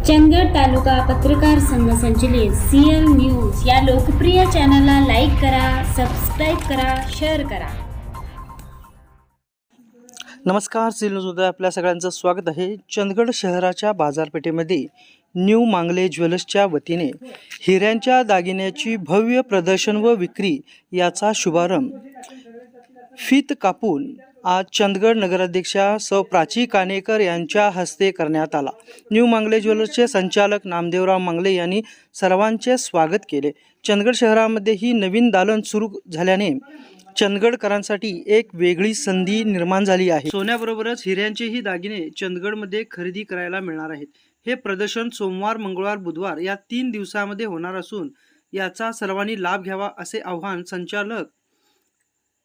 चंदगड तालुका पत्रकार संघ संचलित CL न्यूज या लोकप्रिय चॅनलला लाईक करा, सबस्क्राईब करा, शेअर करा. नमस्कार, CL न्यूजमध्ये आपल्या सगळ्यांचं स्वागत आहे. चंदगड शहराच्या बाजारपेठेमध्ये न्यू मांगले ज्वेलर्सच्या वतीने हिऱ्यांच्या दागिन्याची भव्य प्रदर्शन व विक्री याचा शुभारंभ फीत कापून आज चंदगड नगराध्यक्षा सौ प्राची कानेकर यांच्या हस्ते करण्यात आला. न्यू मांगले ज्वेलर्सचे संचालक नामदेवराव मांगले यांनी सर्वांचे स्वागत केले. चंदगड शहरामध्ये ही नवीन दालन सुरू झाल्याने चंदगडकरांसाठी एक वेगळी संधी निर्माण झाली आहे. सोन्याबरोबरच हिऱ्यांचेही दागिने चंदगडमध्ये खरेदी करायला मिळणार आहेत. हे प्रदर्शन सोमवार, मंगळवार, बुधवार या 3 दिवसांमध्ये होणार असून याचा सर्वांनी लाभ घ्यावा असे आवाहन संचालक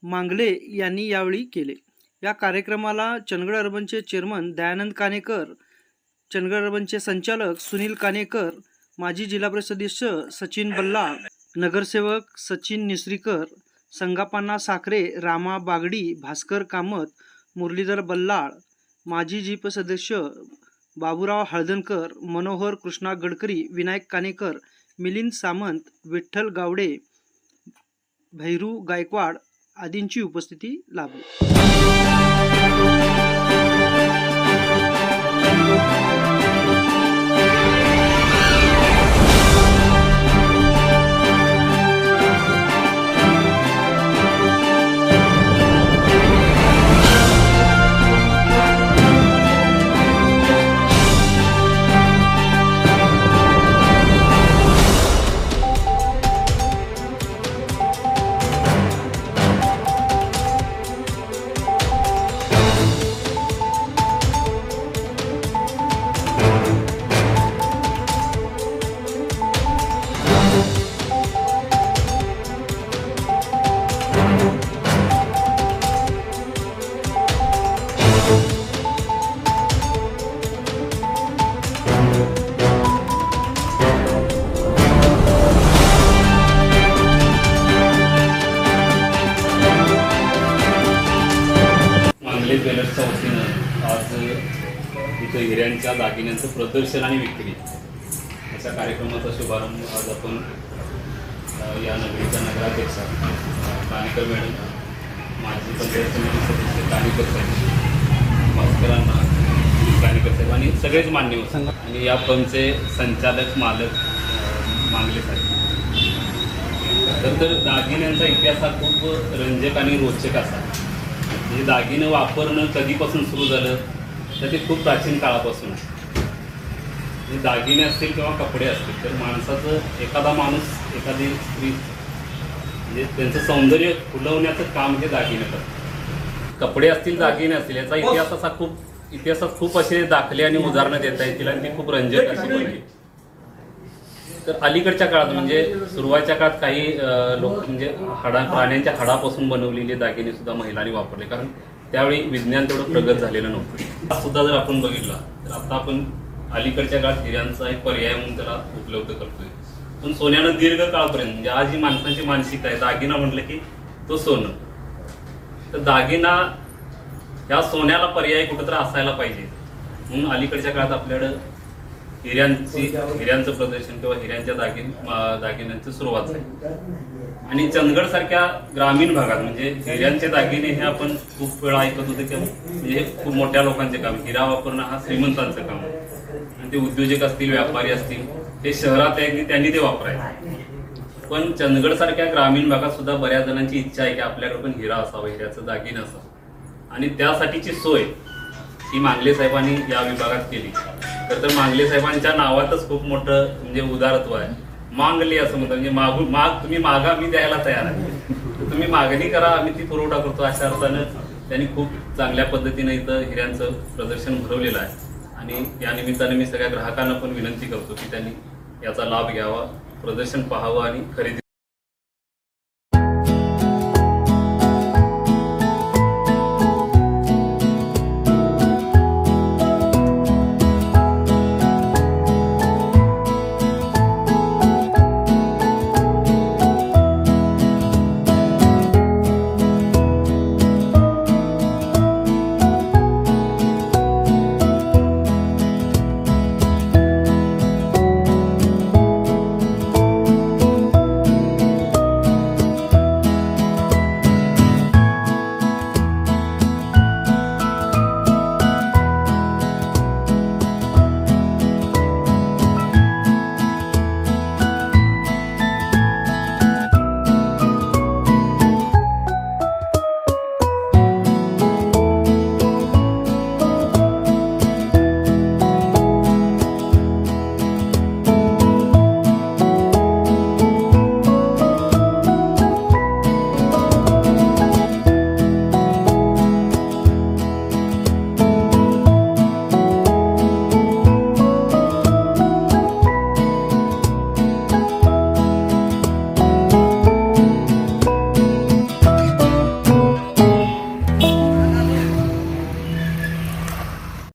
मांगले यांनी यावेळी केले. या कार्यक्रमाला चंदगड अर्बनचे चेअरमन दयानंद कानेकर, चंदगड अर्बनचे संचालक सुनील कानेकर, माजी जिल्हा परिषद सदस्य सचिन बल्लाळ, नगरसेवक सचिन निसरीकर, संगापन्ना साखरे, रामा बागडी, भास्कर कामत, मुरलीधर बल्लाळ, माजी जीप सदस्य बाबूराव हळदणकर, मनोहर कृष्णा गडकरी, विनायक कानेकर, मिलिंद सामंत, विठ्ठल गावडे, भैरू गायकवाड आदींची उपस्थिती लाभली. मांगले ज्वेलर्सच्या वतीनं आज इथं हिऱ्यांच्या दागिन्यांचं प्रदर्शन आणि विक्री अशा कार्यक्रमाचा शुभारंभ आज आपण या नगरीच्या नगराध्यक्षा कानेकर मॅडम, माजी पंचायत समिती सदस्य कानेकर साहेब, भास्करांना कानेकर साहेब आणि सगळेच मान्यवर आणि या फर्मचे संचालक मालक मांगले साहेब. तर दागिन्यांचा इतिहास हा खूप रंजक आणि रोचक असा. म्हणजे दागिनं वापरणं कधीपासून सुरू झालं तर ते खूप प्राचीन काळापासून. म्हणजे दागिने असतील किंवा कपडे असतील तर माणसाचं एखादा माणूस, एखादी स्त्री म्हणजे त्यांचं सौंदर्य फुलवण्याचं काम हे दागिने करतात. कपडे असतील, दागिने असतील, याचा इतिहासात खूप असे दाखले आणि उदाहरणं देता येतील आणि ती खूप रंजक अशी बनली. तर अलीकडच्या काळात म्हणजे सुरुवातीच्या काळात काही लोक म्हणजे प्राण्यांच्या हाडापासून बनवलेले दागिने सुद्धा महिलांनी वापरले, कारण त्यावेळी विज्ञान तेवढं प्रगत झालेलं नव्हतं. सुद्धा जर आपण बघितला तर आता आपण अलीकडच्या काळात हिऱ्यांचा एक पर्याय म्हणून त्याला उपलब्ध करतोय. पण सोन्यानं दीर्घ काळपर्यंत म्हणजे आज ही माणसांची मानसिकता आहे, दागिना म्हटलं की तो सोनं. तर दागिना ह्या सोन्याला पर्याय कुठंतरी असायला पाहिजे म्हणून अलीकडच्या काळात आपल्याकडं हिऱ्यांचं प्रदर्शन किंवा हिऱ्यांच्या दागिन्यांची सुरुवात झाली. आणि चंदगड सारख्या ग्रामीण भागात म्हणजे हिऱ्यांचे दागिने हे आपण खूप वेळा ऐकत होतो की म्हणजे हे खूप मोठ्या लोकांचे काम. हिरा वापरणं हा श्रीमंतांचं काम आहे आणि ते उद्योजक असतील, व्यापारी असतील, ते शहरात आहेत की त्यांनी ते वापरायचं. पण चंदगड सारख्या ग्रामीण भागात सुद्धा बऱ्याच जणांची इच्छा आहे की आपल्याकडे पण हिरा असावा, हिऱ्याचं दागिनं असावं. आणि त्यासाठीची सोय ही मांगले साहेबांनी या विभागात केली. तर मांगले साहेबांच्या नावातच खूप मोठं म्हणजे उदारत्व आहे. मांगले असं म्हणतात म्हणजे तुम्ही मागा, मी द्यायला तयार आहे, तुम्ही मागणी करा, आम्ही ती पुरवठा करतो. अशा अर्थानं त्यांनी खूप चांगल्या पद्धतीनं इथं हिऱ्यांचं प्रदर्शन भरवलेलं आहे. आणि या निमित्तानं मी सगळ्या ग्राहकांना पण विनंती करतो की त्यांनी याचा लाभ घ्यावा, प्रदर्शन पाहावं आणि खरेदी